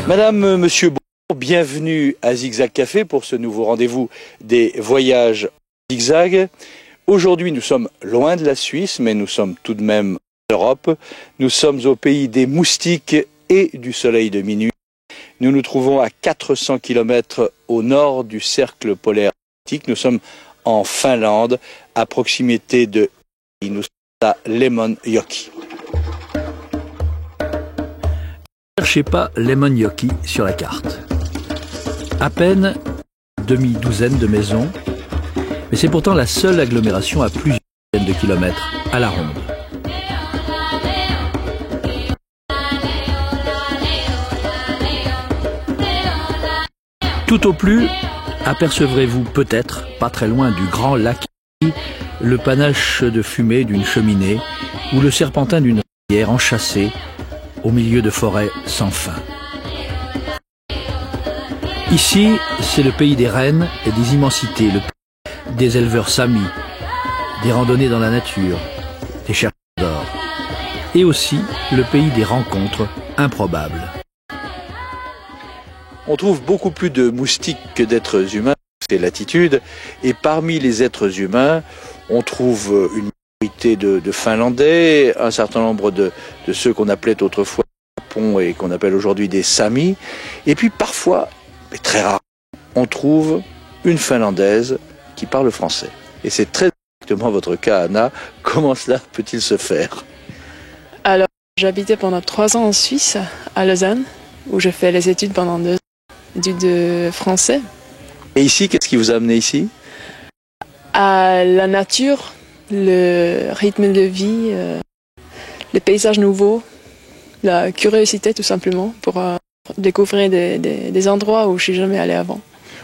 Madame, monsieur, bienvenue à Zigzag Café pour ce nouveau rendez-vous des voyages Zigzag. Aujourd'hui, nous sommes loin de la Suisse, mais nous sommes tout de même en Europe. Nous sommes au pays des moustiques et du soleil de minuit. Nous nous trouvons à 400 km au nord du cercle polaire arctique. Nous sommes en Finlande, à proximité de... Nous sommes à Lemmenjoki. Ne cherchez pas Lemmenjoki sur la carte. À peine demi-douzaine de maisons, mais c'est pourtant la seule agglomération à plusieurs dizaines de kilomètres à la ronde. Tout au plus, apercevrez-vous peut-être, pas très loin du grand lac, le panache de fumée d'une cheminée ou le serpentin d'une rivière enchâssée au milieu de forêts sans fin. Ici, c'est le pays des rennes et des immensités, le pays des éleveurs samis, des randonnées dans la nature, des chercheurs d'or, et aussi le pays des rencontres improbables. On trouve beaucoup plus de moustiques que d'êtres humains, c'est latitude, et parmi les êtres humains, on trouve une minorité de Finlandais, un certain nombre de ceux qu'on appelait autrefois Japon et qu'on appelle aujourd'hui des Samis, et puis parfois, mais très rare, on trouve une Finlandaise qui parle français. Et c'est très exactement votre cas, Anna. Comment cela peut-il se faire? Alors, j'habitais pendant 3 ans en Suisse, à Lausanne, où j'ai fait les études pendant 2 ans, études de français. Et ici, qu'est-ce qui vous a amené ici? À la nature, le rythme de vie, les paysages nouveaux, la curiosité tout simplement, pour découvrir des endroits où je suis jamais allée avant.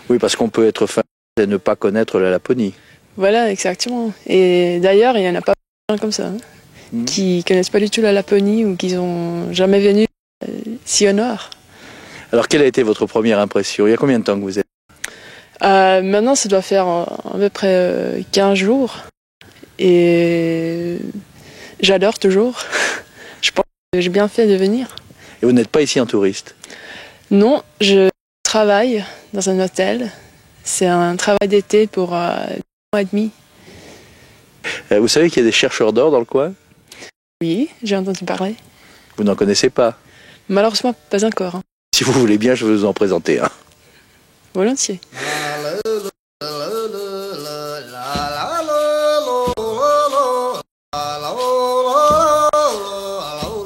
Oui, parce qu'on peut être finlandais et ne pas connaître la Laponie. Voilà, exactement. Et d'ailleurs, il n'y en a pas plein comme ça, qui connaissent pas du tout la Laponie ou qui n'ont jamais venu si au nord. Alors, quelle a été votre première impression? Il y a combien de temps que vous êtes? Maintenant, ça doit faire à peu près 15 jours. Et j'adore toujours. Je pense que j'ai bien fait de venir. Et vous n'êtes pas ici en touriste? Non, je travaille dans un hôtel. C'est un travail d'été pour 2 mois et demi. Vous savez qu'il y a des chercheurs d'or dans le coin? Oui, j'ai entendu parler. Vous n'en connaissez pas? Malheureusement, pas encore. Si vous voulez bien, je vais vous en présenter un. Volontiers.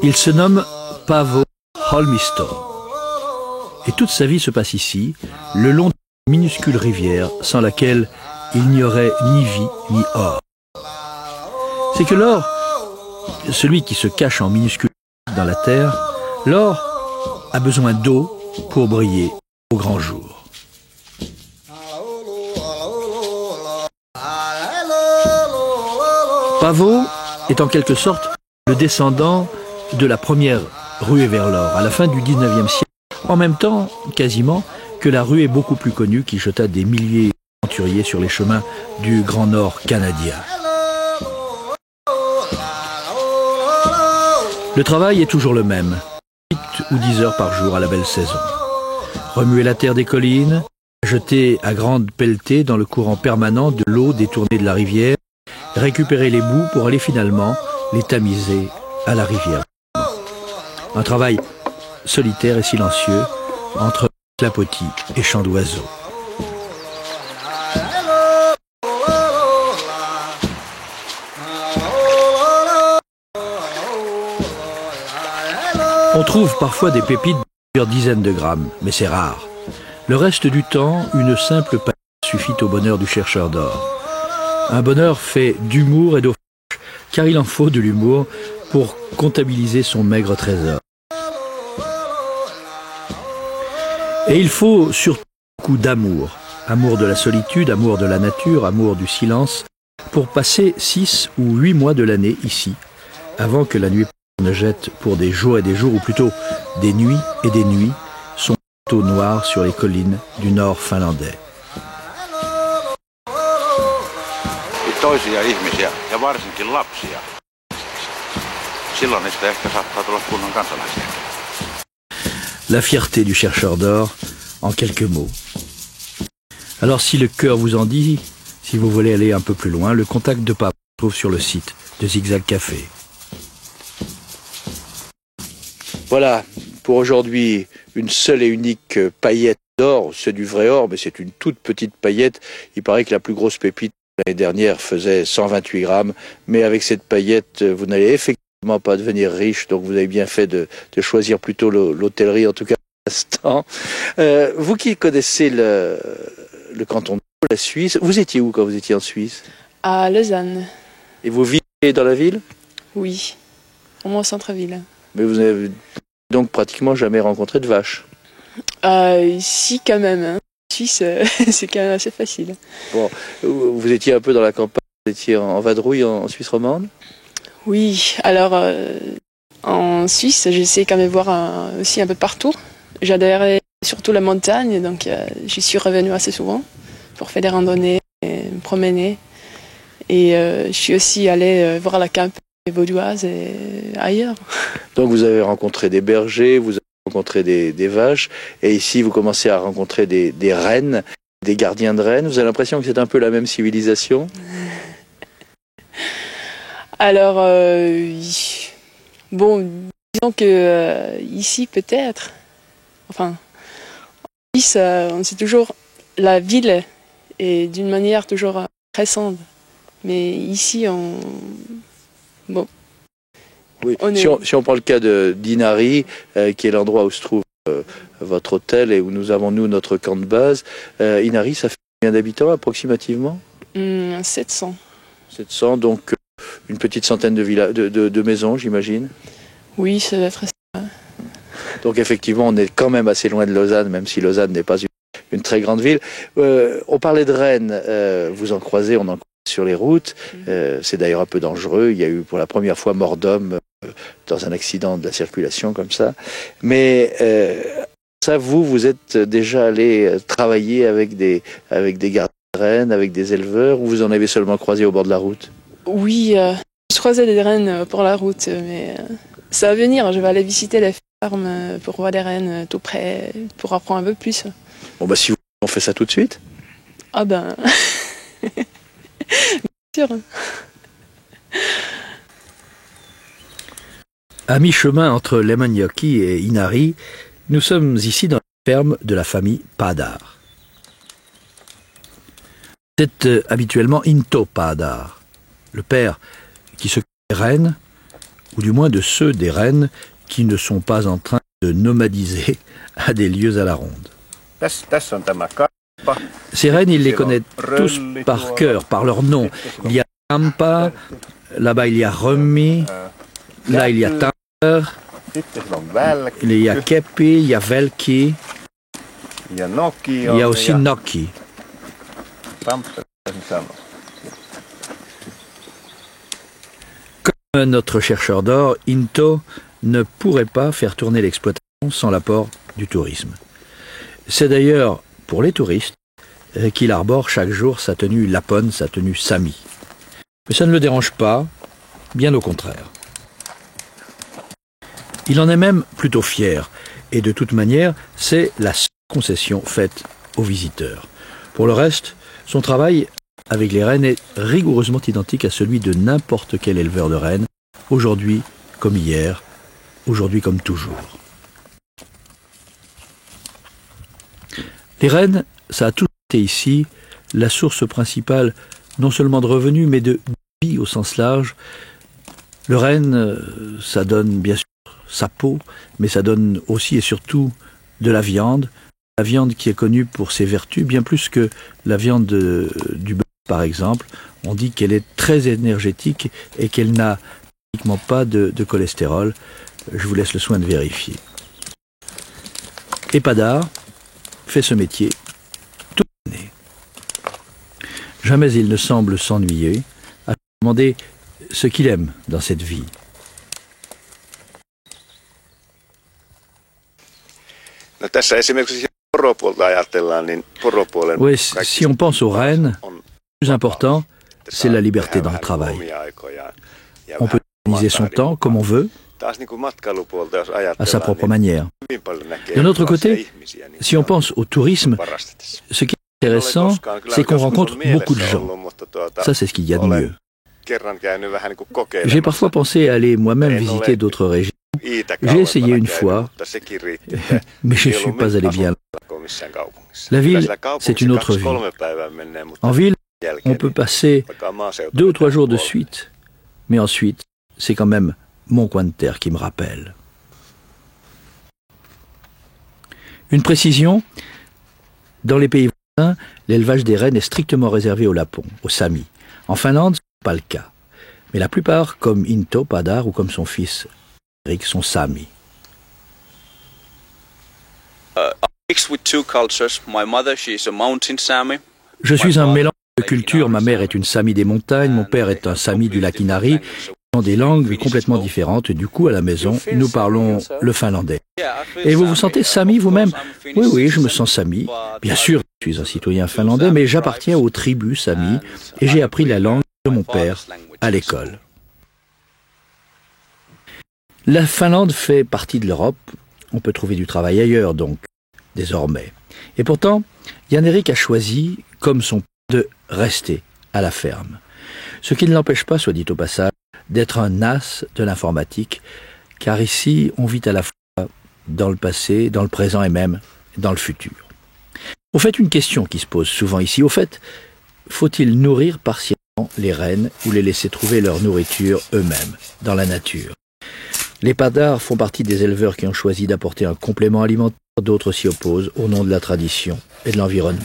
Il se nomme Paavo Holmisto. Et toute sa vie se passe ici, le long d'une minuscule rivière sans laquelle il n'y aurait ni vie ni or. C'est que l'or, celui qui se cache en minuscule dans la terre, l'or a besoin d'eau pour briller au grand jour. Paavo est en quelque sorte le descendant de la première ruée vers l'or, à la fin du 19e siècle, en même temps, quasiment, que la ruée beaucoup plus connue qui jeta des milliers d'aventuriers sur les chemins du Grand Nord canadien. Le travail est toujours le même, 8 ou 10 heures par jour à la belle saison. Remuer la terre des collines, jeter à grande pelletée dans le courant permanent de l'eau détournée de la rivière, récupérer les boues pour aller finalement les tamiser à la rivière. Un travail solitaire et silencieux entre clapotis et chants d'oiseaux. On trouve parfois des pépites de plusieurs dizaines de grammes, mais c'est rare. Le reste du temps, une simple paille suffit au bonheur du chercheur d'or. Un bonheur fait d'humour et d'eau fraîche, car il en faut de l'humour pour comptabiliser son maigre trésor. Et il faut surtout beaucoup d'amour. Amour de la solitude, amour de la nature, amour du silence, pour passer 6 ou 8 mois de l'année ici, avant que la nuit ne jette pour des jours et des jours, ou plutôt des nuits et des nuits, son manteau noir sur les collines du nord finlandais. Toisia ihmisiä ja varsinkin lapsia. Silloin niistä ehkä saattaa tulla kunnon kansalaisia. La fierté du chercheur d'or, en quelques mots. Alors si le cœur vous en dit, si vous voulez aller un peu plus loin, le contact de Pape se trouve sur le site de Zigzag Café. Voilà, pour aujourd'hui, une seule et unique paillette d'or. C'est du vrai or, mais c'est une toute petite paillette. Il paraît que la plus grosse pépite l'année dernière faisait 128 grammes. Mais avec cette paillette, vous n'allez effectivement pas devenir riche. Donc vous avez bien fait de choisir plutôt l'hôtellerie, en tout cas pour l'instant. Vous qui connaissez le canton de Vaud, la Suisse, vous étiez où quand vous étiez en Suisse? À Lausanne, Et vous vivez dans la ville? oui, au centre-ville. Mais vous n'avez donc pratiquement jamais rencontré de vaches? Si, quand même. Hein. En Suisse, c'est quand même assez facile. Bon, vous étiez un peu dans la campagne, vous étiez en vadrouille en Suisse romande? Oui, alors en Suisse, j'essaie quand même de voir aussi un peu partout. J'adhérais surtout la montagne, donc j'y suis revenue assez souvent pour faire des randonnées et me promener. Et je suis aussi allée voir la campagne vaudoise et ailleurs. Donc vous avez rencontré des bergers, vous avez rencontré des vaches, et ici vous commencez à rencontrer des rennes, des gardiens de rennes. Vous avez l'impression que c'est un peu la même civilisation? Alors, bon, disons que ici peut-être, enfin, en Suisse, c'est toujours la ville est d'une manière toujours récente. Mais ici, bon. Oui. Si on prend le cas d'Inari, qui est l'endroit où se trouve votre hôtel et où nous avons nous notre camp de base, Inari, ça fait combien d'habitants approximativement? 700. 700, donc une petite centaine de maisons, j'imagine. Oui, ça doit être ça. Donc effectivement, on est quand même assez loin de Lausanne, même si Lausanne n'est pas une très grande ville. On parlait de Rennes, vous en croisez, on en croise sur les routes. C'est d'ailleurs un peu dangereux. Il y a eu pour la première fois mort d'homme dans un accident de la circulation comme ça. Mais ça, vous êtes déjà allé travailler avec des gardiens de rennes, avec des éleveurs, ou vous en avez seulement croisé au bord de la route? Oui, je croisais des rennes pour la route, mais ça va venir. Je vais aller visiter les fermes pour voir des rennes tout près, pour apprendre un peu plus. Bon, bah si vous on fait ça tout de suite. Ah ben, bien sûr. À mi-chemin entre Lemmenjoki et Inari, nous sommes ici dans la ferme de la famille Padar. C'est habituellement Into Padar, le père qui s'occupe des rennes, ou du moins de ceux des rennes qui ne sont pas en train de nomadiser à des lieux à la ronde. Ces rennes, il les connaît tous par cœur, par leur nom. Il y a Tampa, là-bas il y a Remi, là il y a Tamper, il y a Kepi, il y a Velki, il y a aussi Noki. Comme notre chercheur d'or, Into ne pourrait pas faire tourner l'exploitation sans l'apport du tourisme. C'est d'ailleurs pour les touristes qu'il arbore chaque jour sa tenue lapone, sa tenue sami. Mais ça ne le dérange pas, bien au contraire. Il en est même plutôt fier, et de toute manière, c'est la seule concession faite aux visiteurs. Pour le reste, son travail avec les rennes est rigoureusement identique à celui de n'importe quel éleveur de rennes, aujourd'hui comme hier, aujourd'hui comme toujours. Les rennes, ça a toujours été ici la source principale non seulement de revenus, mais de vie au sens large. Le renne, ça donne bien sûr sa peau, mais ça donne aussi et surtout de la viande qui est connue pour ses vertus, bien plus que la viande du bœuf par exemple. On dit qu'elle est très énergétique et qu'elle n'a pratiquement pas de cholestérol. Je vous laisse le soin de vérifier. Et Padar fait ce métier toute l'année. Jamais il ne semble s'ennuyer, à se demander ce qu'il aime dans cette vie. Oui, si on pense aux rennes, le plus important, c'est la liberté dans le travail. On peut organiser son temps comme on veut, à sa propre manière. De notre côté, si on pense au tourisme, ce qui est intéressant, c'est qu'on rencontre beaucoup de gens. Ça, c'est ce qu'il y a de mieux. J'ai parfois pensé aller moi-même visiter d'autres régions. J'ai essayé une fois, mais je ne suis pas allé bien loin. La ville, c'est une autre vie. En ville, on peut passer 2 ou 3 jours de suite, mais ensuite, c'est quand même mon coin de terre qui me rappelle. Une précision, dans les pays voisins, l'élevage des rennes est strictement réservé aux lapons, aux samis. En Finlande, ce n'est pas le cas. Mais la plupart, comme Into Padar ou comme son fils Erik, sont samis. Je suis un mélange de cultures. Ma mère est une Sami des montagnes, mon père est un Sami du lac Inari. Nous avons des langues complètement différentes. Du coup, à la maison, nous parlons le finlandais. Et vous vous sentez Sami vous-même? Oui, oui, je me sens Sami. Bien sûr, je suis un citoyen finlandais, mais j'appartiens aux tribus Sami et j'ai appris la langue de mon père à l'école. La Finlande fait partie de l'Europe. On peut trouver du travail ailleurs, donc, désormais. Et pourtant, Jan-Erik a choisi, comme son père, de rester à la ferme. Ce qui ne l'empêche pas, soit dit au passage, d'être un as de l'informatique, car ici, on vit à la fois dans le passé, dans le présent et même dans le futur. Au fait, une question qui se pose souvent ici, au fait, faut-il nourrir partiellement les rennes ou les laisser trouver leur nourriture eux-mêmes, dans la nature? Les Padars font partie des éleveurs qui ont choisi d'apporter un complément alimentaire, d'autres s'y opposent au nom de la tradition et de l'environnement.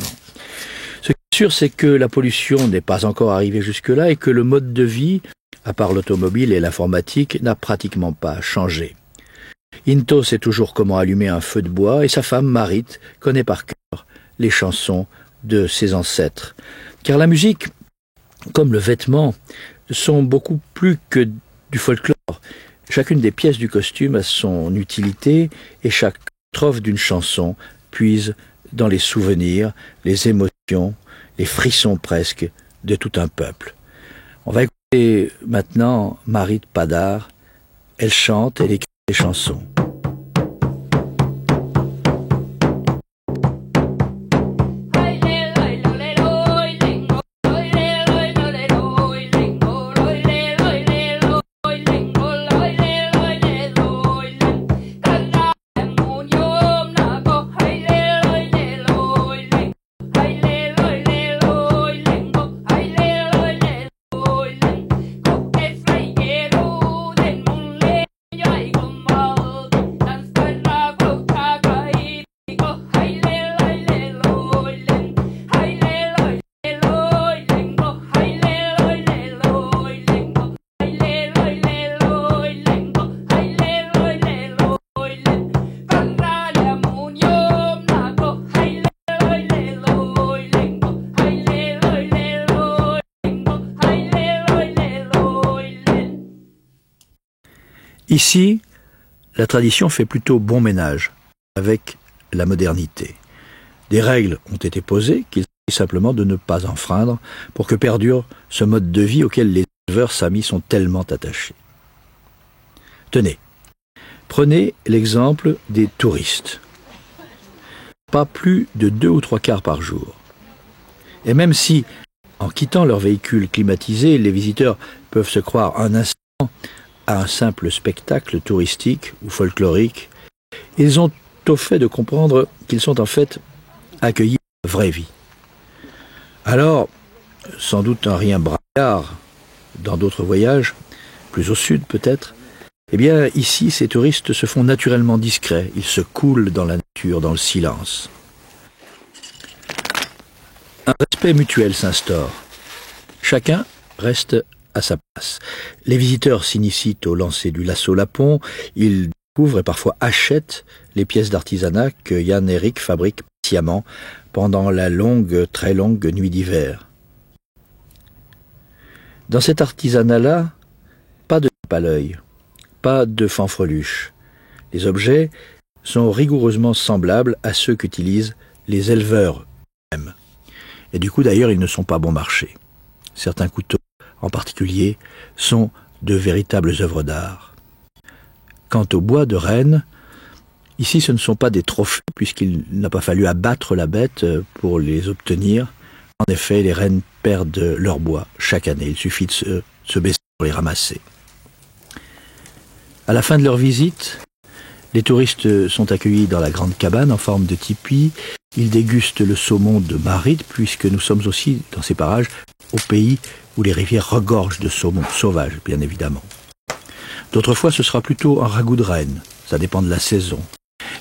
Ce qui est sûr, c'est que la pollution n'est pas encore arrivée jusque-là et que le mode de vie, à part l'automobile et l'informatique, n'a pratiquement pas changé. Into sait toujours comment allumer un feu de bois et sa femme, Marit, connaît par cœur les chansons de ses ancêtres. Car la musique, comme le vêtement, sont beaucoup plus que du folklore. Chacune des pièces du costume a son utilité et chaque strophe d'une chanson puise dans les souvenirs, les émotions, les frissons presque de tout un peuple. On va écouter maintenant Marit Padar. Elle chante, elle écrit des chansons. Ici, la tradition fait plutôt bon ménage avec la modernité. Des règles ont été posées qu'il s'agit simplement de ne pas enfreindre pour que perdure ce mode de vie auquel les éleveurs samis sont tellement attachés. Tenez, prenez l'exemple des touristes. Pas plus de 2 ou 3 quarts par jour. Et même si, en quittant leur véhicule climatisé, les visiteurs peuvent se croire un instant à un simple spectacle touristique ou folklorique, ils ont au fait de comprendre qu'ils sont en fait accueillis dans la vraie vie. Alors, sans doute un rien braillard dans d'autres voyages, plus au sud peut-être, eh bien ici ces touristes se font naturellement discrets, ils se coulent dans la nature, dans le silence. Un respect mutuel s'instaure. Chacun reste à sa place. Les visiteurs s'initient au lancer du lasso lapon, ils découvrent et parfois achètent les pièces d'artisanat que Jan-Erik fabrique patiemment pendant la très longue nuit d'hiver. Dans cet artisanat-là, pas de tape à l'œil, pas de fanfreluche. Les objets sont rigoureusement semblables à ceux qu'utilisent les éleveurs eux-mêmes. Et du coup, d'ailleurs, ils ne sont pas bon marché. Certains couteaux, en particulier, sont de véritables œuvres d'art. Quant au bois de renne, ici ce ne sont pas des trophées puisqu'il n'a pas fallu abattre la bête pour les obtenir. En effet, les rennes perdent leur bois chaque année. Il suffit de se baisser pour les ramasser. À la fin de leur visite, les touristes sont accueillis dans la grande cabane en forme de tipi. Ils dégustent le saumon de Marite puisque nous sommes aussi dans ces parages au pays où les rivières regorgent de saumon sauvage, bien évidemment. D'autres fois, ce sera plutôt un ragoût de renne. Ça dépend de la saison.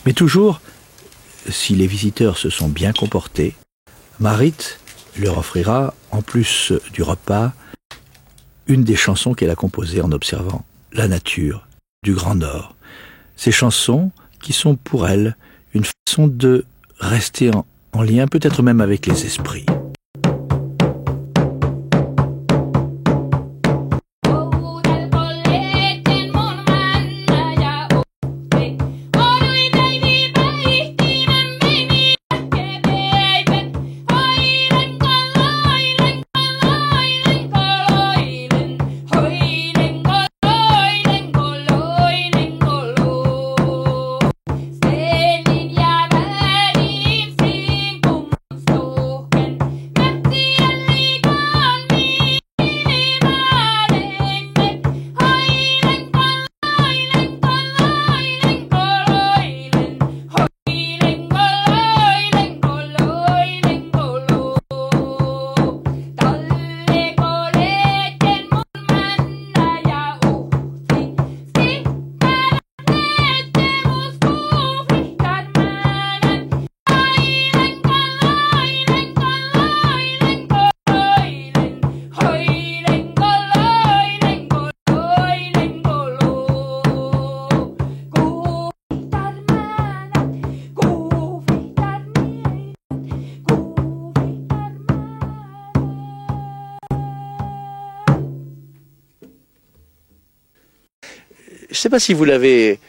Mais toujours, si les visiteurs se sont bien comportés, Marite leur offrira, en plus du repas, une des chansons qu'elle a composées en observant la nature du Grand Nord. Ces chansons qui sont pour elle une façon de rester en lien, peut-être même avec les esprits. Je ne sais pas si vous l'avez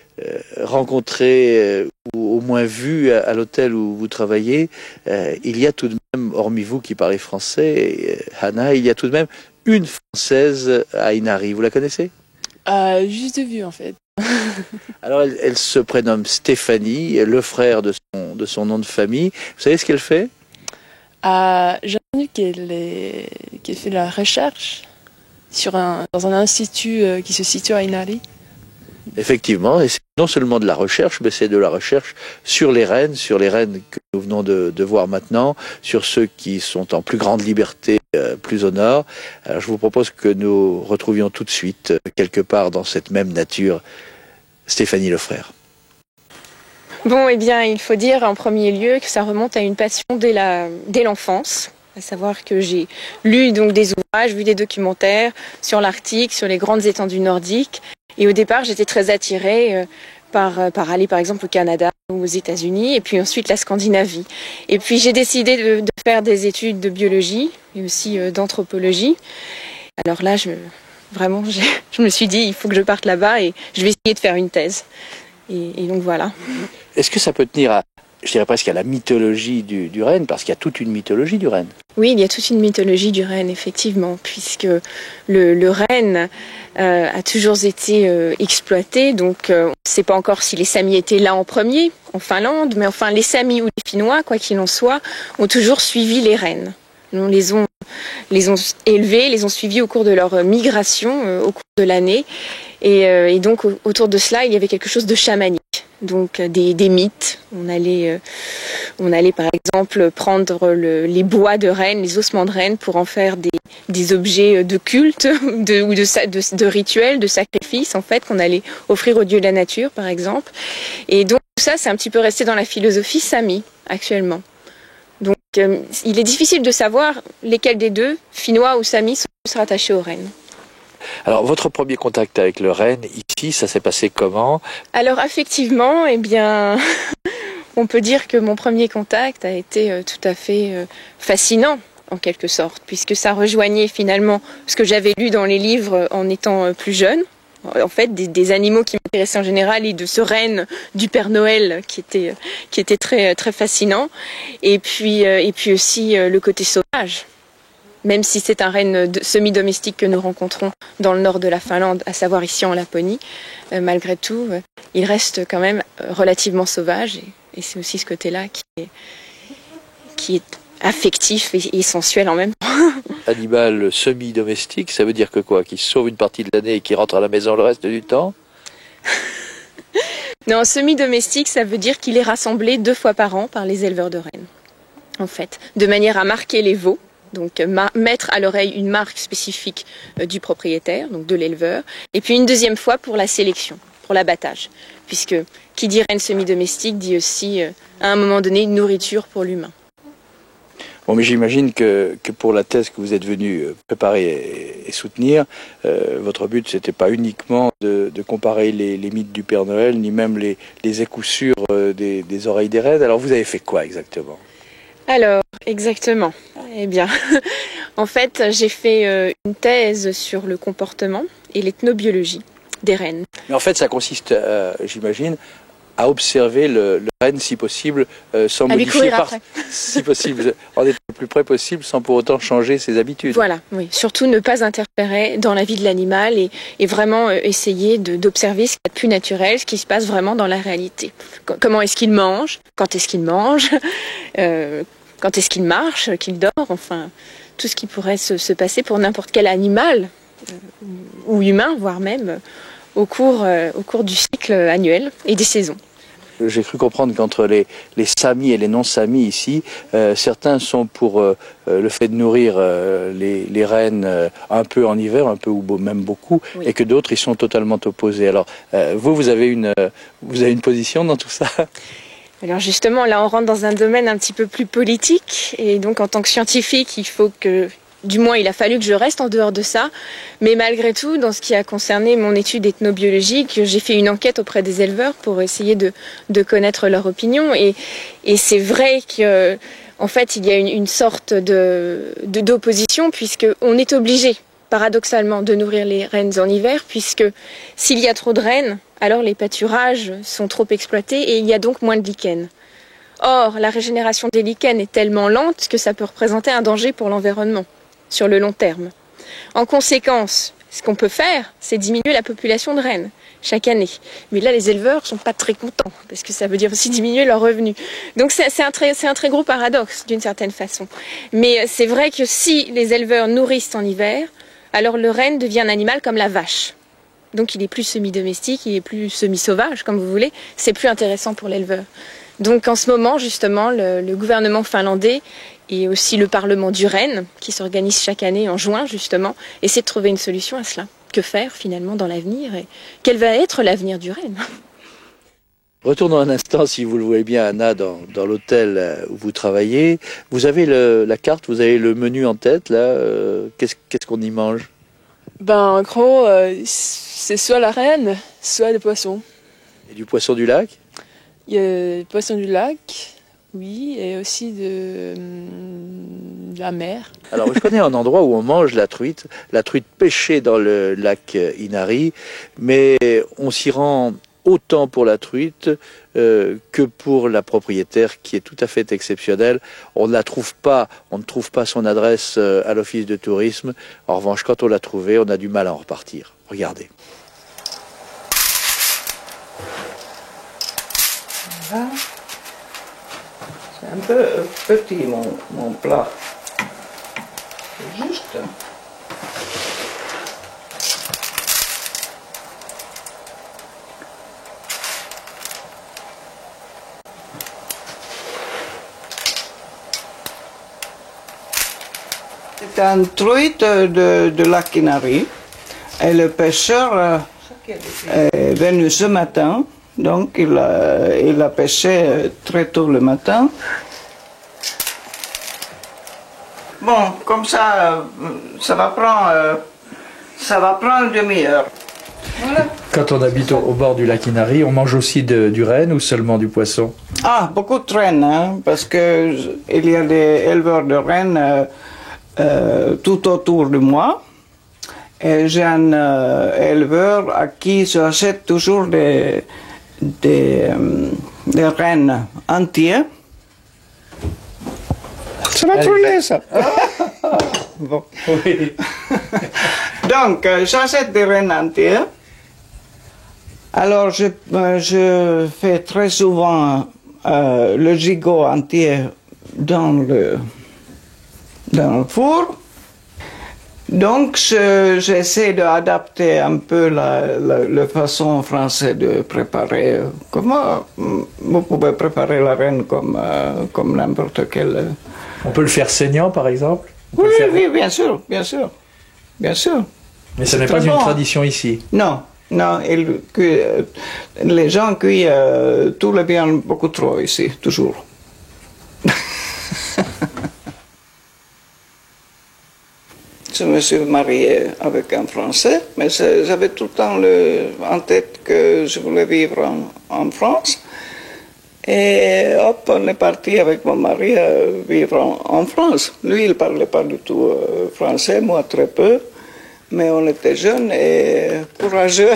rencontré ou au moins vu à l'hôtel où vous travaillez. Il y a tout de même, hormis vous qui parlez français, Hannah, il y a tout de même une Française à Inari. Vous la connaissez? Juste de vue en fait. Alors elle se prénomme Stéphanie, le frère de son nom de famille. Vous savez ce qu'elle fait? J'ai entendu qu'elle fait de la recherche dans un institut qui se situe à Inari. Effectivement, et c'est non seulement de la recherche, mais c'est de la recherche sur les rennes que nous venons de voir maintenant, sur ceux qui sont en plus grande liberté, plus au nord. Alors je vous propose que nous retrouvions tout de suite, quelque part dans cette même nature, Stéphanie Lefrère. Bon, eh bien, il faut dire en premier lieu que ça remonte à une passion dès l'enfance. À savoir que j'ai lu donc des ouvrages, vu des documentaires sur l'Arctique, sur les grandes étendues nordiques. Et au départ, j'étais très attirée par aller par exemple au Canada ou aux États-Unis, et puis ensuite la Scandinavie. Et puis j'ai décidé de faire des études de biologie et aussi d'anthropologie. Alors là, je me suis dit, il faut que je parte là-bas et je vais essayer de faire une thèse. Et donc voilà. Est-ce que ça peut tenir à, je dirais presque à la mythologie du renne, parce qu'il y a toute une mythologie du renne? Oui, il y a toute une mythologie du renne, effectivement, puisque le renne a toujours été exploité. Donc on ne sait pas encore si les Samis étaient là en premier, en Finlande, mais enfin les Samis ou les Finnois, quoi qu'il en soit, ont toujours suivi les rennes. On les ont élevés, les ont suivis au cours de leur migration, au cours de l'année. Et donc autour de cela, il y avait quelque chose de chamanique. Donc des mythes. On allait par exemple prendre les bois de renne, les ossements de renne pour en faire des objets de culte ou de rituels, de sacrifices en fait qu'on allait offrir aux dieux de la nature par exemple. Et donc tout ça c'est un petit peu resté dans la philosophie Sami actuellement. Donc il est difficile de savoir lesquels des deux, Finnois ou Sami, sont plus rattachés aux rennes. Alors, votre premier contact avec le renne, ici, ça s'est passé comment? Alors, effectivement, eh bien, on peut dire que mon premier contact a été tout à fait fascinant, en quelque sorte, puisque ça rejoignait finalement ce que j'avais lu dans les livres en étant plus jeune. en fait des animaux qui m'intéressaient en général et de ce renne du Père Noël qui était très très fascinant, et puis aussi le côté sauvage. Même si c'est un renne semi-domestique que nous rencontrons dans le nord de la Finlande, à savoir ici en Laponie, malgré tout, il reste quand même relativement sauvage, et c'est aussi ce côté-là qui est affectif et sensuel en même temps. Animal semi-domestique, ça veut dire que quoi? Qui se sauve une partie de l'année et qui rentre à la maison le reste du temps? Non, semi-domestique, ça veut dire qu'il est rassemblé 2 fois par an par les éleveurs de rennes, en fait, de manière à marquer les veaux. Donc mettre à l'oreille une marque spécifique du propriétaire, donc de l'éleveur, et puis une deuxième fois pour la sélection, pour l'abattage, puisque qui dit renne semi-domestique dit aussi à un moment donné une nourriture pour l'humain. Bon, mais j'imagine que pour la thèse que vous êtes venu préparer et soutenir, votre but c'était pas uniquement de comparer les mythes du Père Noël, ni même les écoussures des oreilles des rennes. Alors vous avez fait quoi exactement? Alors, exactement. Eh bien, en fait, j'ai fait une thèse sur le comportement et l'ethnobiologie des rennes. Mais en fait, ça consiste, j'imagine, à observer le renne, si possible, sans modifier, si possible, en être le plus près possible, sans pour autant changer ses habitudes. Voilà, oui. Surtout ne pas interférer dans la vie de l'animal et vraiment essayer d'observer ce qu'il y a de plus naturel, ce qui se passe vraiment dans la réalité. Comment est-ce qu'il mange? Quand est-ce qu'il mange? Quand est-ce qu'il marche? Qu'il dort? Enfin, tout ce qui pourrait se passer pour n'importe quel animal ou humain, voire même au cours du cycle annuel et des saisons. J'ai cru comprendre qu'entre les Samis et les non-Samis ici, certains sont pour le fait de nourrir les rennes un peu en hiver, un peu ou même beaucoup, oui, et que d'autres ils sont totalement opposés. Alors vous avez une position dans tout ça? Alors justement, là on rentre dans un domaine un petit peu plus politique, et donc en tant que scientifique, il faut que, du moins il a fallu que je reste en dehors de ça, mais malgré tout, dans ce qui a concerné mon étude ethnobiologique, j'ai fait une enquête auprès des éleveurs pour essayer de connaître leur opinion, et c'est vrai que en fait il y a une sorte d'opposition, puisqu'on est obligé, paradoxalement, de nourrir les rennes en hiver, puisque s'il y a trop de rennes, alors les pâturages sont trop exploités et il y a donc moins de lichens. Or, la régénération des lichens est tellement lente que ça peut représenter un danger pour l'environnement sur le long terme. En conséquence, ce qu'on peut faire, c'est diminuer la population de rennes chaque année. Mais là, les éleveurs ne sont pas très contents, parce que ça veut dire aussi diminuer leurs revenus. Donc c'est un très gros paradoxe, d'une certaine façon. Mais c'est vrai que si les éleveurs nourrissent en hiver, alors le renne devient un animal comme la vache. Donc il est plus semi-domestique, il est plus semi-sauvage, comme vous voulez. C'est plus intéressant pour l'éleveur. Donc en ce moment, justement, le gouvernement finlandais et aussi le Parlement du renne, qui s'organise chaque année en juin, justement, essaie de trouver une solution à cela. Que faire, finalement, dans l'avenir, et quel va être l'avenir du renne? Retournons un instant, si vous le voulez bien, Anna, dans l'hôtel où vous travaillez. Vous avez la carte, vous avez le menu en tête, là. Qu'est-ce qu'on y mange? Ben, en gros, c'est soit la renne, soit des poissons. Et du poisson du lac? Il y a des poissons du lac, oui, et aussi de la mer. Alors, je connais un endroit où on mange la truite pêchée dans le lac Inari, mais on s'y rend autant pour la truite que pour la propriétaire, qui est tout à fait exceptionnelle. On ne trouve pas son adresse à l'office de tourisme. En revanche, quand on l'a trouvée, on a du mal à en repartir. Regardez. Voilà. C'est un peu petit mon plat. C'est juste. C'est un truite de lac Inari. Et le pêcheur est venu ce matin. Donc il a pêché très tôt le matin. Bon, comme ça va prendre une demi-heure. Voilà. Quand on habite au bord du lac Inari, on mange aussi du renne ou seulement du poisson? Ah, beaucoup de rennes, hein, parce que il y a des éleveurs de rennes tout autour de moi. Et j'ai un éleveur à qui j'achète toujours des rennes entières. Ça va brûler, ça. Bon. Oui. Donc, j'achète des rennes entières. Alors, je fais très souvent le gigot entier dans le four. Donc, j'essaie d'adapter un peu la façon française de préparer. Comment vous pouvez préparer la renne comme n'importe quel... On peut le faire saignant, par exemple? Oui, oui, bien sûr, bien sûr. Bien sûr. Mais ce n'est pas une tradition ici. Non, non, les gens cuisent tout le bien beaucoup trop ici, toujours. Je me suis marié avec un Français, mais j'avais tout le temps en tête que je voulais vivre en France. Et hop, on est parti avec mon mari vivre en France. Lui, il ne parlait pas du tout français, moi très peu. Mais on était jeunes et courageux.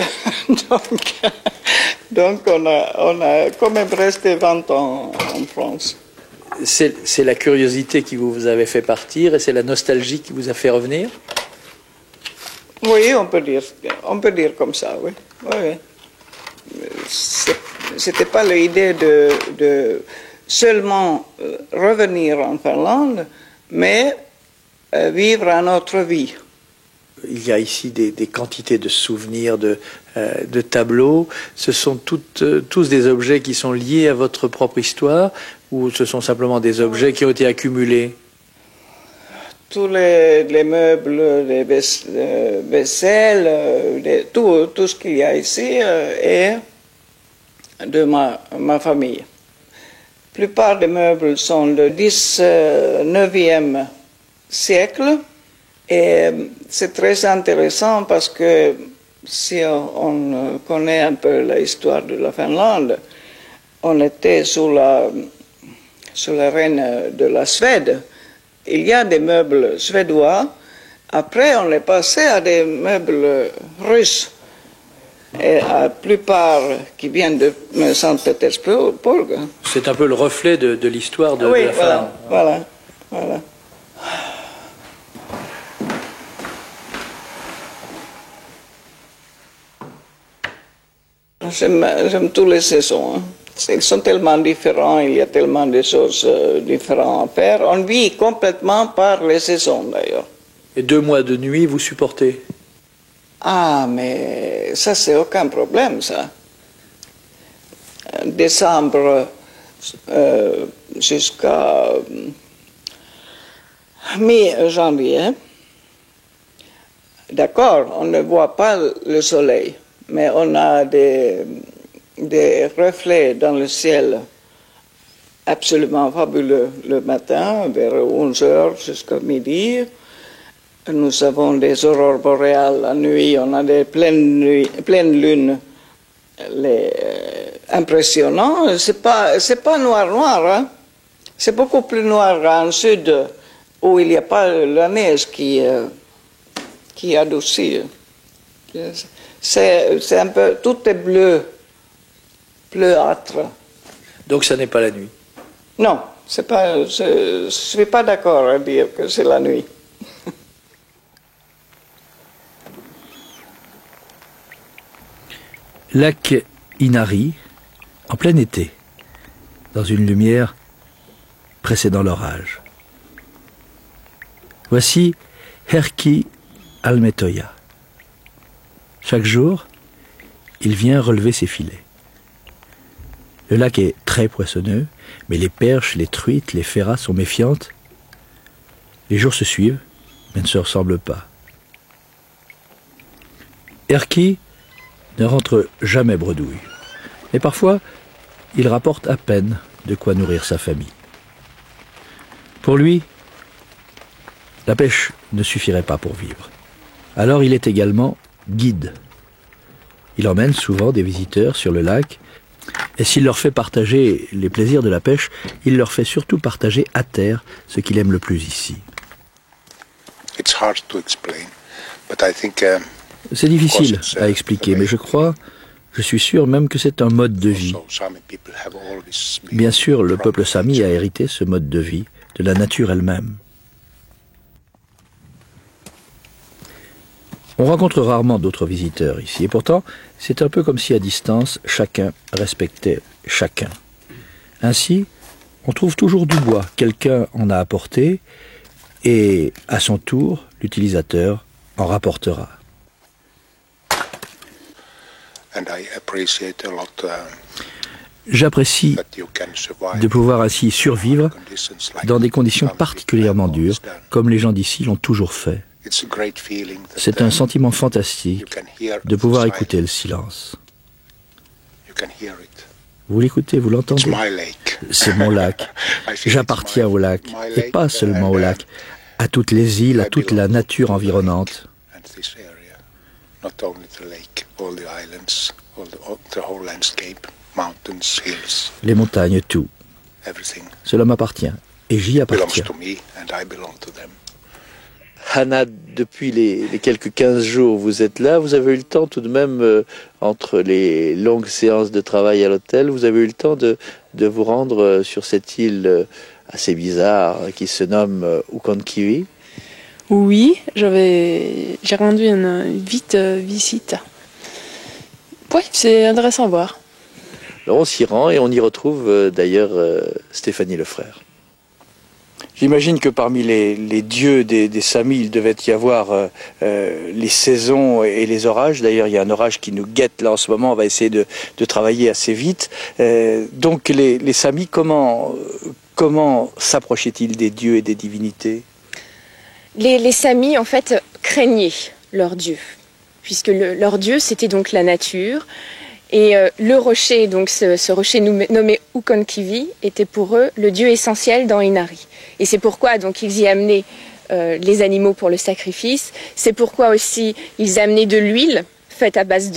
donc on a quand même resté 20 ans en France. C'est la curiosité qui vous avait fait partir et c'est la nostalgie qui vous a fait revenir? Oui, on peut dire comme ça, oui. Oui. C'était pas l'idée de seulement revenir en Finlande, mais vivre une autre vie. Il y a ici des quantités de souvenirs, de tableaux. Ce sont tous des objets qui sont liés à votre propre histoire ou ce sont simplement des objets qui ont été accumulés? Tous les meubles, les vaisselles, tout ce qu'il y a ici est de ma famille. La plupart des meubles sont du 19e siècle et c'est très intéressant parce que si on connaît un peu l'histoire de la Finlande, on était sous la reine de la Suède. Il y a des meubles suédois. Après, on est passé à des meubles russes. Et la plupart qui viennent de Saint-Pétersbourg. C'est un peu le reflet de l'histoire de oui, la Finlande. Voilà. J'aime toutes les saisons. Hein. Ils sont tellement différents, il y a tellement de choses différentes à faire. On vit complètement par les saisons d'ailleurs. Et 2 mois de nuit, vous supportez? Ah, mais ça, c'est aucun problème, ça. Décembre jusqu'à mi-janvier. D'accord, on ne voit pas le soleil, mais on a des reflets dans le ciel absolument fabuleux le matin, vers 11h jusqu'à midi. Nous avons des aurores boréales la nuit, on a des pleines lunes impressionnants. C'est pas noir, hein. C'est beaucoup plus noir en sud où il n'y a pas la neige qui adoucit. C'est un peu, tout est bleuâtre. Donc ça n'est pas la nuit? Non, je ne suis pas d'accord à dire que c'est la nuit. Lac Inari, en plein été, dans une lumière précédant l'orage. Voici Erkki Almetoja. Chaque jour, il vient relever ses filets. Le lac est très poissonneux, mais les perches, les truites, les ferras sont méfiantes. Les jours se suivent, mais ne se ressemblent pas. Erkki ne rentre jamais bredouille. Et parfois, il rapporte à peine de quoi nourrir sa famille. Pour lui, la pêche ne suffirait pas pour vivre. Alors il est également guide. Il emmène souvent des visiteurs sur le lac, et s'il leur fait partager les plaisirs de la pêche, il leur fait surtout partager à terre ce qu'il aime le plus ici. It's hard to explain, C'est difficile à expliquer, mais je suis sûr même que c'est un mode de vie. Bien sûr, le peuple Sami a hérité ce mode de vie de la nature elle-même. On rencontre rarement d'autres visiteurs ici, et pourtant, c'est un peu comme si à distance, chacun respectait chacun. Ainsi, on trouve toujours du bois, quelqu'un en a apporté, et à son tour, l'utilisateur en rapportera. J'apprécie de pouvoir ainsi survivre dans des conditions particulièrement dures, comme les gens d'ici l'ont toujours fait. C'est un sentiment fantastique de pouvoir écouter le silence. Vous l'écoutez, vous l'entendez? C'est mon lac. J'appartiens au lac, et pas seulement au lac, à toutes les îles, à toute la nature environnante. Les montagnes, tout. Cela m'appartient, et j'y appartiens. Hannah, depuis les quelques 15 jours où vous êtes là, vous avez eu le temps tout de même, entre les longues séances de travail à l'hôtel, vous avez eu le temps de vous rendre sur cette île assez bizarre qui se nomme Ukonkivi. Oui, j'ai rendu une visite. Oui, c'est intéressant à voir. Alors on s'y rend et on y retrouve d'ailleurs Stéphanie Lefrère. J'imagine que parmi les dieux des Samis, il devait y avoir les saisons et les orages. D'ailleurs, il y a un orage qui nous guette là en ce moment. On va essayer de travailler assez vite. Donc les Samis, comment s'approchaient-ils des dieux et des divinités? Les Samis, en fait, craignaient leurs dieux, puisque leur dieu, c'était donc la nature. Et le rocher, donc ce rocher nommé Ukonkivi, était pour eux le dieu essentiel dans Inari. Et c'est pourquoi donc ils y amenaient les animaux pour le sacrifice. C'est pourquoi aussi ils amenaient de l'huile faite à base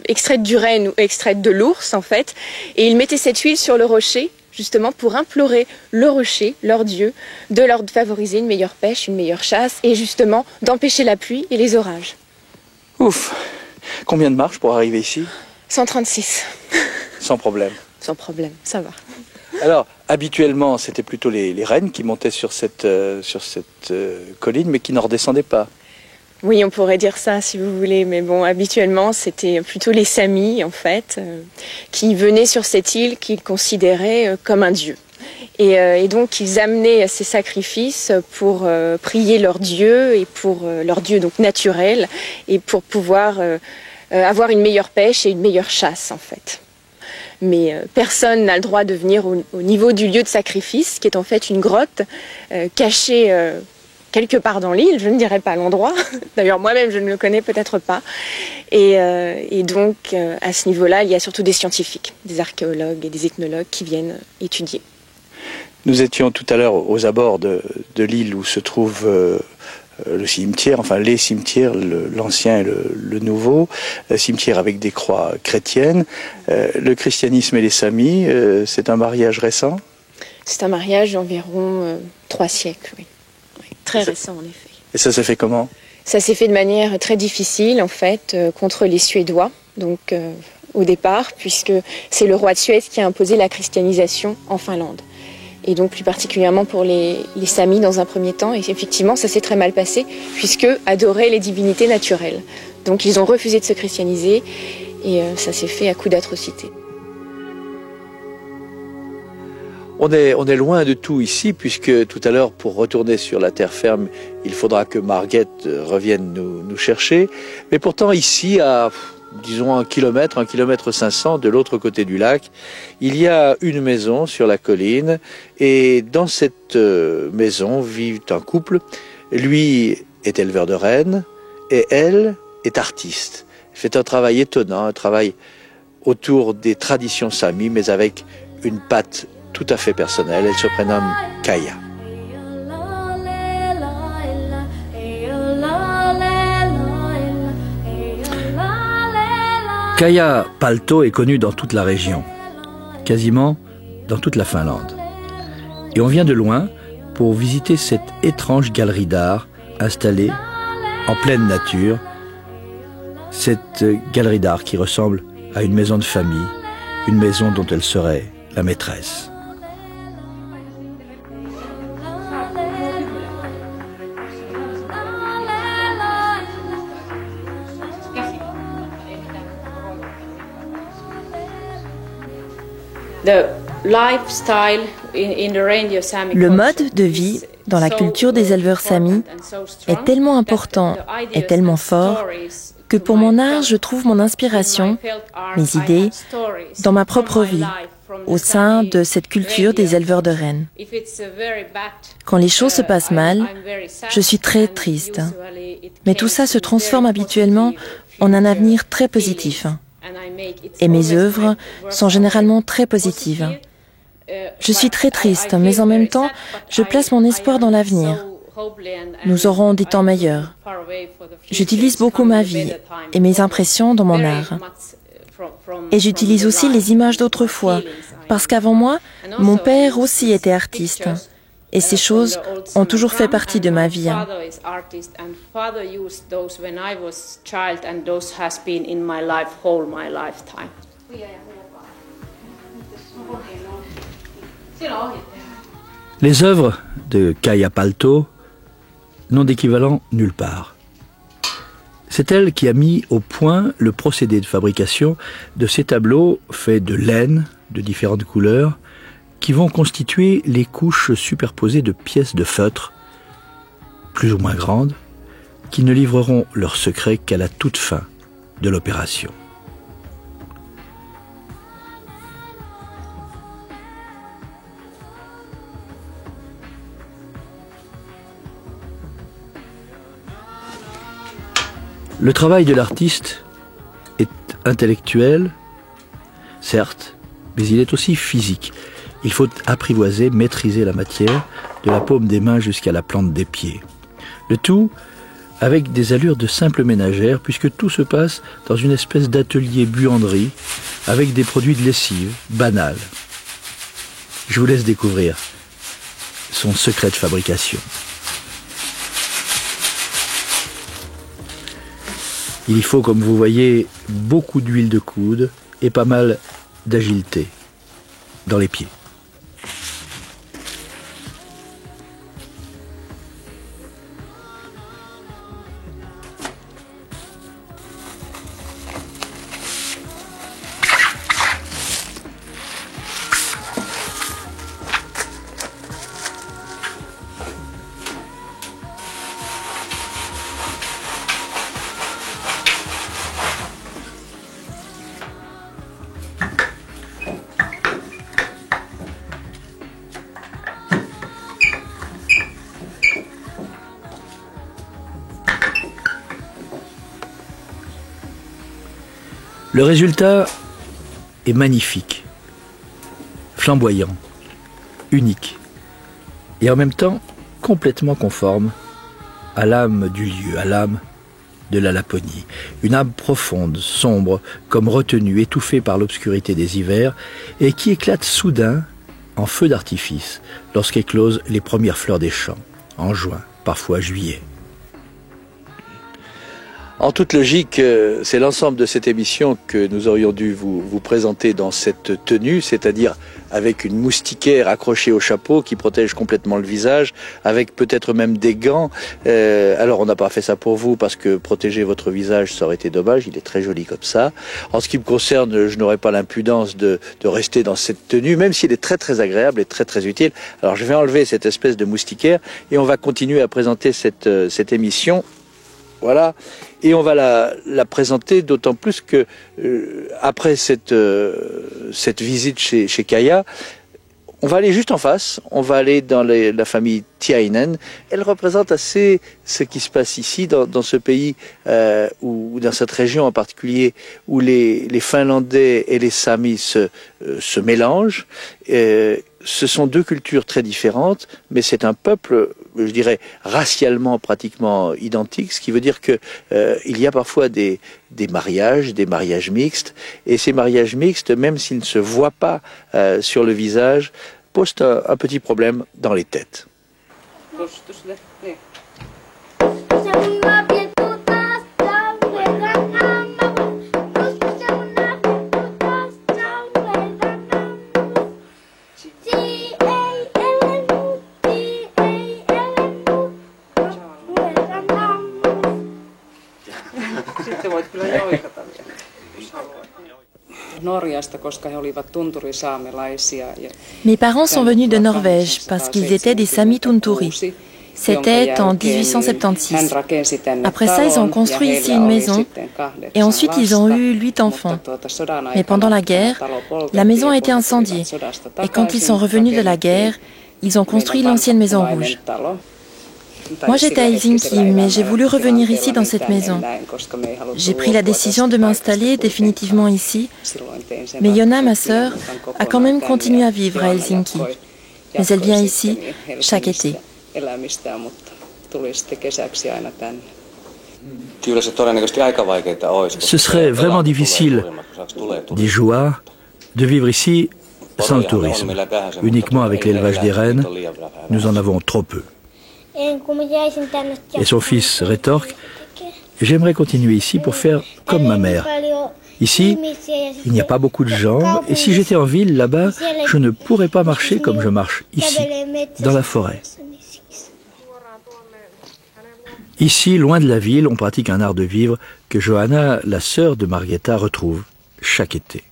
extraite du renne ou extraite de l'ours en fait. Et ils mettaient cette huile sur le rocher justement pour implorer le rocher, leur dieu, de leur favoriser une meilleure pêche, une meilleure chasse et justement d'empêcher la pluie et les orages. Ouf! Combien de marches pour arriver ici? 136. Sans problème. Sans problème, ça va. Alors, habituellement, c'était plutôt les rennes qui montaient sur cette colline, mais qui ne redescendaient pas. Oui, on pourrait dire ça si vous voulez, mais bon, habituellement, c'était plutôt les Samis, en fait, qui venaient sur cette île qu'ils considéraient comme un dieu. Et donc, ils amenaient ces sacrifices pour prier leur dieu, et pour leur dieu donc naturel, et pour pouvoir avoir une meilleure pêche et une meilleure chasse, en fait. Mais personne n'a le droit de venir au niveau du lieu de sacrifice, qui est en fait une grotte cachée quelque part dans l'île, je ne dirais pas l'endroit. D'ailleurs, moi-même, je ne le connais peut-être pas. Et donc, à ce niveau-là, il y a surtout des scientifiques, des archéologues et des ethnologues qui viennent étudier. Nous étions tout à l'heure aux abords de l'île où se trouve le cimetière, enfin les cimetières, l'ancien et le nouveau, cimetière avec des croix chrétiennes. Le christianisme et les Samis, c'est un mariage récent? C'est un mariage d'environ 3 siècles, oui. Très récent en effet. Et ça s'est fait comment? Ça s'est fait de manière très difficile en fait, contre les Suédois, donc au départ, puisque c'est le roi de Suède qui a imposé la christianisation en Finlande. Et donc plus particulièrement pour les Samis dans un premier temps. Et effectivement, ça s'est très mal passé, puisque adoraient les divinités naturelles. Donc ils ont refusé de se christianiser, et ça s'est fait à coup d'atrocités. On est loin de tout ici, puisque tout à l'heure, pour retourner sur la terre ferme, il faudra que Margrethe revienne nous chercher. Mais pourtant, ici, à, disons, 1 kilomètre 500 de l'autre côté du lac, il y a une maison sur la colline. Et dans cette maison vit un couple. Lui est éleveur de rennes et elle est artiste. Elle fait un travail étonnant, un travail autour des traditions samis, mais avec une patte tout à fait personnelle. Elle se prénomme Kaya. Kaya Palto est connue dans toute la région, quasiment dans toute la Finlande. Et on vient de loin pour visiter cette étrange galerie d'art installée en pleine nature, cette galerie d'art qui ressemble à une maison de famille, une maison dont elle serait la maîtresse. Le mode de vie dans la culture des éleveurs samis est tellement important et tellement fort que pour mon art, je trouve mon inspiration, mes idées, dans ma propre vie, au sein de cette culture des éleveurs de rennes. Quand les choses se passent mal, je suis très triste. Mais tout ça se transforme habituellement en un avenir très positif. Et mes œuvres sont généralement très positives. Je suis très triste, mais en même temps, je place mon espoir dans l'avenir. Nous aurons des temps meilleurs. J'utilise beaucoup ma vie et mes impressions dans mon art. Et j'utilise aussi les images d'autrefois, parce qu'avant moi, mon père aussi était artiste. Et ces choses ont toujours fait partie de ma vie. Les œuvres de Kaia Palto n'ont d'équivalent nulle part. C'est elle qui a mis au point le procédé de fabrication de ces tableaux faits de laine de différentes couleurs qui vont constituer les couches superposées de pièces de feutre, plus ou moins grandes, qui ne livreront leur secret qu'à la toute fin de l'opération. Le travail de l'artiste est intellectuel, certes, mais il est aussi physique. Il faut apprivoiser, maîtriser la matière, de la paume des mains jusqu'à la plante des pieds. Le tout avec des allures de simple ménagère, puisque tout se passe dans une espèce d'atelier buanderie, avec des produits de lessive, banals. Je vous laisse découvrir son secret de fabrication. Il y faut, comme vous voyez, beaucoup d'huile de coude et pas mal d'agilité dans les pieds. Le résultat est magnifique, flamboyant, unique et en même temps complètement conforme à l'âme du lieu, à l'âme de la Laponie. Une âme profonde, sombre, comme retenue, étouffée par l'obscurité des hivers et qui éclate soudain en feu d'artifice lorsqu'éclosent les premières fleurs des champs, en juin, parfois juillet. En toute logique, c'est l'ensemble de cette émission que nous aurions dû vous présenter dans cette tenue, c'est-à-dire avec une moustiquaire accrochée au chapeau qui protège complètement le visage, avec peut-être même des gants. Alors on n'a pas fait ça pour vous parce que protéger votre visage, ça aurait été dommage, il est très joli comme ça. En ce qui me concerne, je n'aurais pas l'impudence de rester dans cette tenue, même s'il est très très agréable et très très utile. Alors je vais enlever cette espèce de moustiquaire et on va continuer à présenter cette émission. Voilà, et on va la présenter d'autant plus que après cette visite chez Kaia, on va aller juste en face, on va aller dans la famille Tiainen. Elle représente assez ce qui se passe ici, dans ce pays, ou dans cette région en particulier, où les Finlandais et les Samis se mélangent. Ce sont deux cultures très différentes, mais c'est un peuple, je dirais, racialement pratiquement identique, ce qui veut dire que il y a parfois des mariages mixtes, et ces mariages mixtes, même s'ils ne se voient pas sur le visage, posent un petit problème dans les têtes. Mes parents sont venus de Norvège parce qu'ils étaient des Sami Tunturi. C'était en 1876. Après ça, ils ont construit ici une maison et ensuite ils ont eu 8 enfants. Mais pendant la guerre, la maison a été incendiée et quand ils sont revenus de la guerre, ils ont construit l'ancienne maison rouge. Moi j'étais à Helsinki, mais j'ai voulu revenir ici dans cette maison. J'ai pris la décision de m'installer définitivement ici, mais Yona, ma sœur, a quand même continué à vivre à Helsinki. Mais elle vient ici chaque été. Ce serait vraiment difficile, dit Joa, de vivre ici sans le tourisme. Uniquement avec l'élevage des rennes, nous en avons trop peu. Et son fils rétorque, j'aimerais continuer ici pour faire comme ma mère. Ici, il n'y a pas beaucoup de gens, et si j'étais en ville, là-bas, je ne pourrais pas marcher comme je marche ici, dans la forêt. Ici, loin de la ville, on pratique un art de vivre que Johanna, la sœur de Margitta, retrouve chaque été.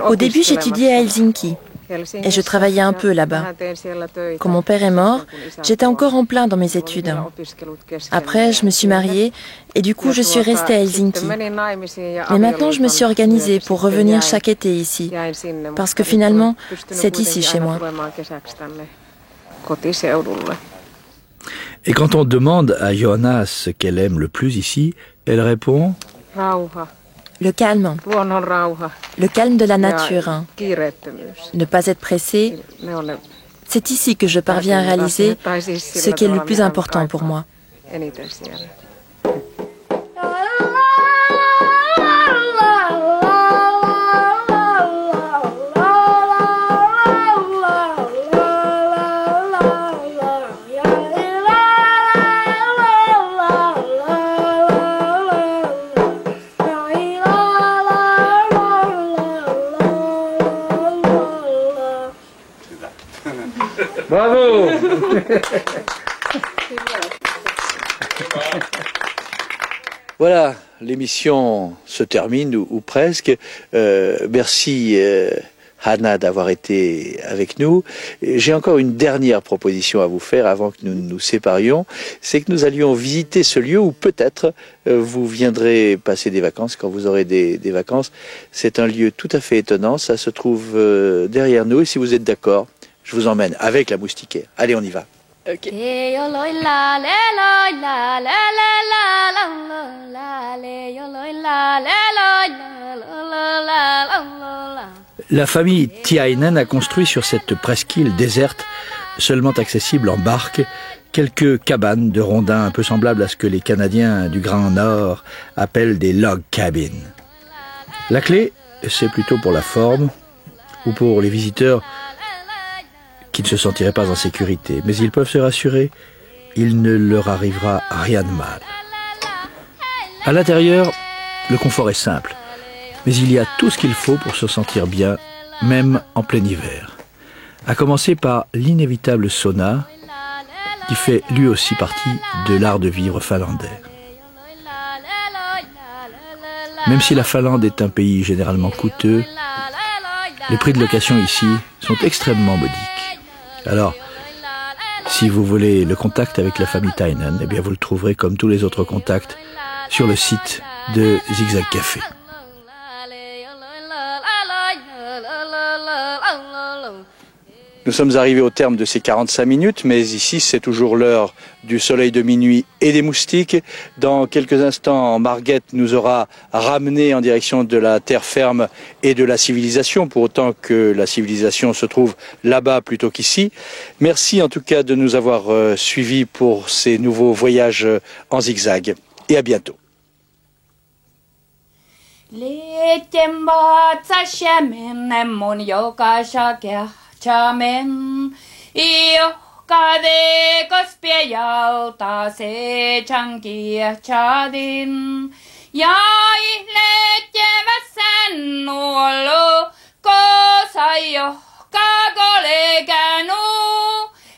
Au début, j'étudiais à Helsinki et je travaillais un peu là-bas. Quand mon père est mort, j'étais encore en plein dans mes études. Après, je me suis mariée et du coup, je suis restée à Helsinki. Mais maintenant, je me suis organisée pour revenir chaque été ici, parce que finalement, c'est ici chez moi. Et quand on demande à Johanna ce qu'elle aime le plus ici, elle répond le calme de la nature, hein. Ne pas être pressé, c'est ici que je parviens à réaliser ce qui est le plus important pour moi. Bravo. Voilà, l'émission se termine ou presque. Merci Hanna d'avoir été avec nous. J'ai encore une dernière proposition à vous faire avant que nous nous séparions. C'est que nous allions visiter ce lieu où peut-être vous viendrez passer des vacances quand vous aurez des vacances. C'est un lieu tout à fait étonnant. Ça se trouve derrière nous et si vous êtes d'accord, je vous emmène avec la moustiquaire. Allez, on y va. Ok. La famille Tiainen a construit sur cette presqu'île déserte, seulement accessible en barque, quelques cabanes de rondins un peu semblables à ce que les Canadiens du Grand Nord appellent des log cabins. La clé, c'est plutôt pour la forme ou pour les visiteurs qui ne se sentiraient pas en sécurité, mais ils peuvent se rassurer, il ne leur arrivera rien de mal. À l'intérieur, le confort est simple, mais il y a tout ce qu'il faut pour se sentir bien, même en plein hiver. À commencer par l'inévitable sauna, qui fait lui aussi partie de l'art de vivre finlandais. Même si la Finlande est un pays généralement coûteux, les prix de location ici sont extrêmement modiques. Alors, si vous voulez le contact avec la famille Tainen, eh bien vous le trouverez comme tous les autres contacts sur le site de Zigzag Café. Nous sommes arrivés au terme de ces 45 minutes, mais ici c'est toujours l'heure du soleil de minuit et des moustiques. Dans quelques instants, Marguerite nous aura ramené en direction de la terre ferme et de la civilisation, pour autant que la civilisation se trouve là-bas plutôt qu'ici. Merci en tout cas de nous avoir suivis pour ces nouveaux voyages en zigzag et à bientôt. Chamen io kade kospiejalta se chankia chadin jai letjeväsen nuolo kosaio kagoleganu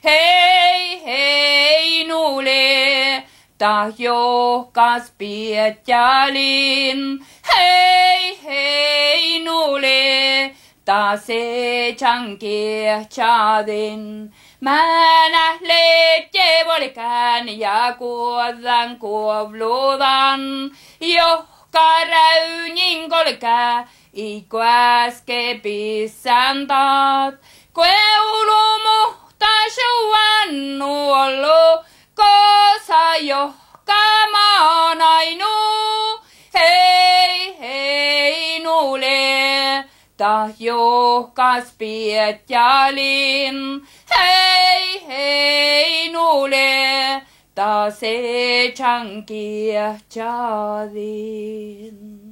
hei hei nule ta johkas pietjalin. Hei hei nule, ta se chankia chadin. Mä nähleet jevolikään ja kuodan kuovludan. Johka räynin kolkää, iku äske pissän taat. Keulu muhta suan nuollu, kosa johka maanainu. Hei hei nule, ta johkas pietjalin. Hei hei nule, ta se chankia chadin.